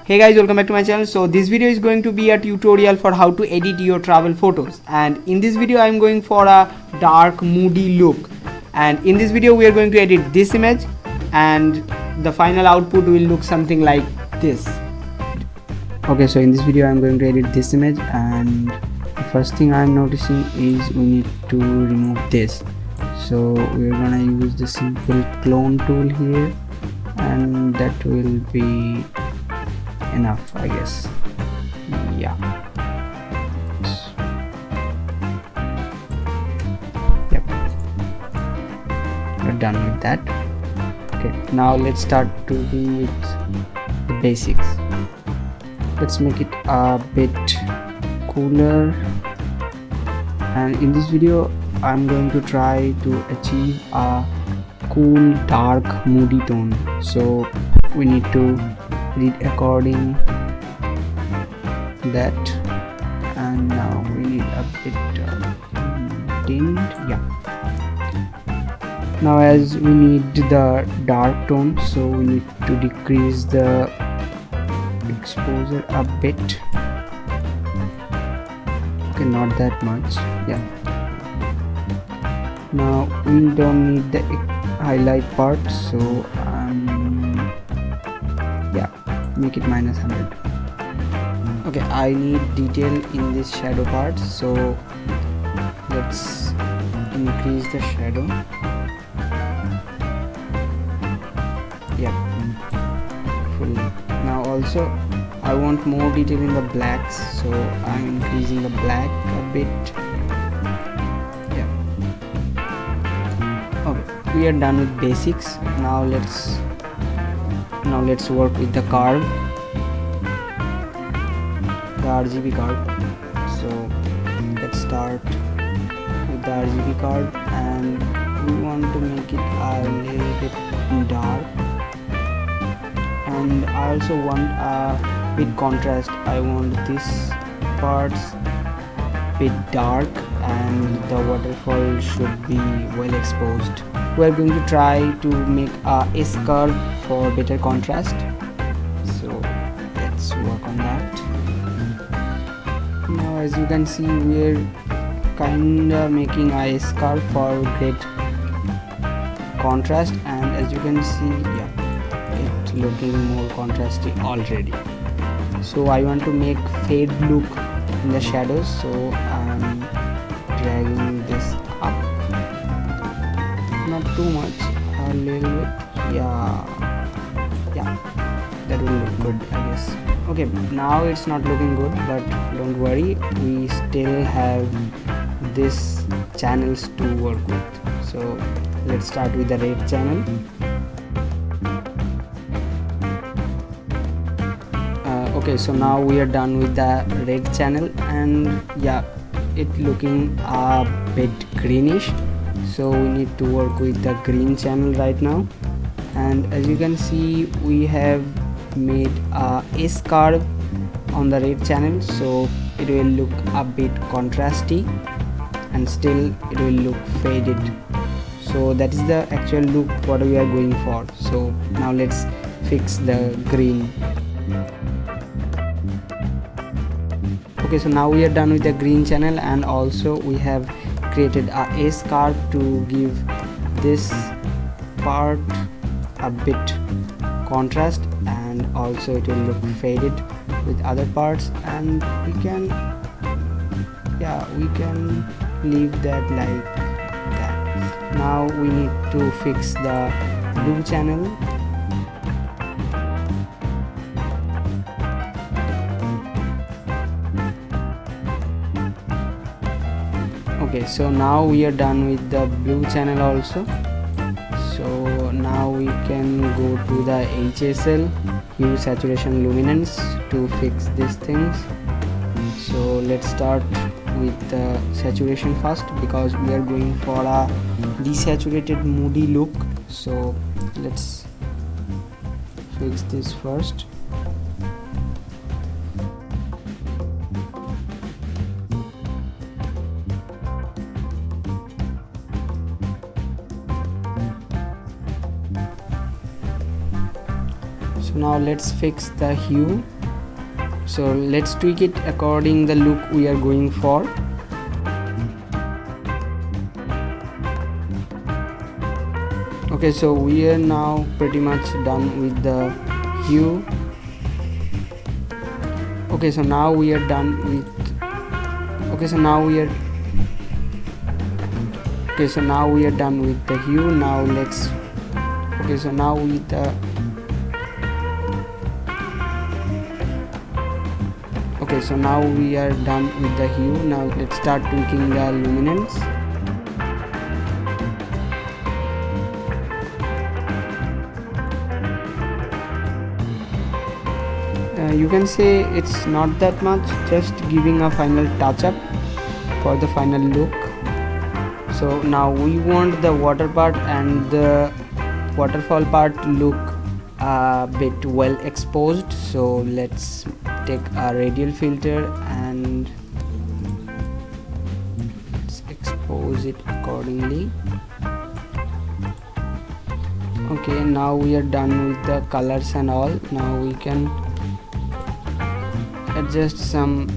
Hey guys, welcome back to my channel. So this video is going to be a tutorial for how to edit your travel photos, and in this video I'm going for a dark moody look, and in this video we are going to edit this image and the final output will look something like this. Okay, so in this video I'm going to edit this image, and the first thing I'm noticing is we need to remove this. So we're gonna use the simple clone tool here, and that will be enough, I guess. Yeah, yep, we're done with that. Okay, now let's start to do with the basics. Let's make it a bit cooler, and in this video I'm going to try to achieve a cool dark moody tone, so we need to read according that. And now we need a bit tint. Yeah, now as we need the dark tone, so we need to decrease the exposure a bit. Okay, not that much. Yeah, now we don't need the highlight part, so yeah, make it -100. Okay, I need detail in this shadow part, so let's increase the shadow. Yep, full. Now also I want more detail in the blacks, so I'm increasing the black a bit. Yeah, okay, we are done with basics. Now let's work with the curve, the RGB curve. So let's start with the RGB curve, and we want to make it a little bit dark, and I also want a bit contrast. I want this parts bit dark, and the waterfall should be well exposed. We are going to try to make a S-curve for better contrast, so let's work on that. Now as you can see, we're kinda making a S-curve for great contrast, and as you can see, yeah, it's looking more contrasty already. So I want to make fade look in the shadows, so I'm dragging this up, not too much, a little bit. Yeah, that will look good, I guess. Okay, now it's not looking good, but don't worry, we still have this channels to work with. So let's start with the red channel. Okay, so now we are done with the red channel, and yeah, it looking a bit greenish, so we need to work with the green channel right now. And as you can see, we have made a S-curve on the red channel, so it will look a bit contrasty and still it will look faded. So that is the actual look what we are going for. So now let's fix the green. Okay, so now we are done with the green channel, and also we have created a S-curve to give this part a bit contrast, and also it will look faded with other parts, and we can leave that like that. Now we need to fix the blue channel. Okay, so now we are done with the blue channel also. So now we can go to the HSL, hue, saturation, luminance, to fix these things. So let's start with the saturation first, because we are going for a desaturated moody look. So let's fix this first. So now let's fix the hue. so let's tweak it according the look we are going for. Okay, so we are now pretty much done with the hue. Okay, so now we are done with now we are done with the hue. Now let's so now with the so now we are done with the hue. Now let's start tweaking the luminance. You can say it's not that much, just giving a final touch up for the final look. So now we want the water part and the waterfall part look a bit well exposed, so let's take a radial filter and let's expose it accordingly. Okay, now we are done with the colors and all. Now we can adjust some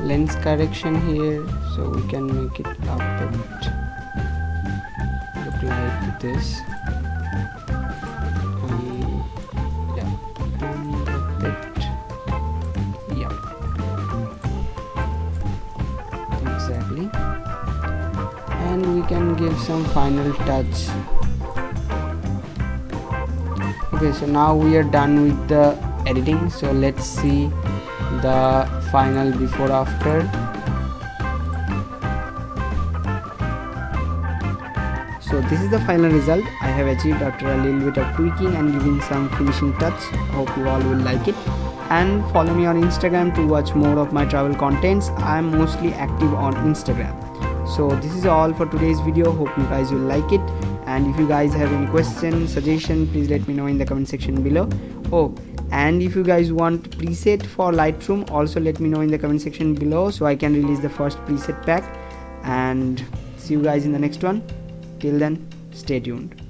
lens correction here, so we can make it a bit look like this. Exactly, and we can give some final touch. Okay, so now we are done with the editing, so let's see the final before after. So this is the final result I have achieved after a little bit of tweaking and giving some finishing touch. Hope you all will like it, and follow me on Instagram to watch more of my travel contents. I am mostly active on Instagram. So this is all for today's video. Hope you guys will like it, and if you guys have any question, suggestion, please let me know in the comment section below. Oh, and if you guys want preset for Lightroom, also let me know in the comment section below, so I can release the first preset pack. And see you guys in the next one. Till then, stay tuned.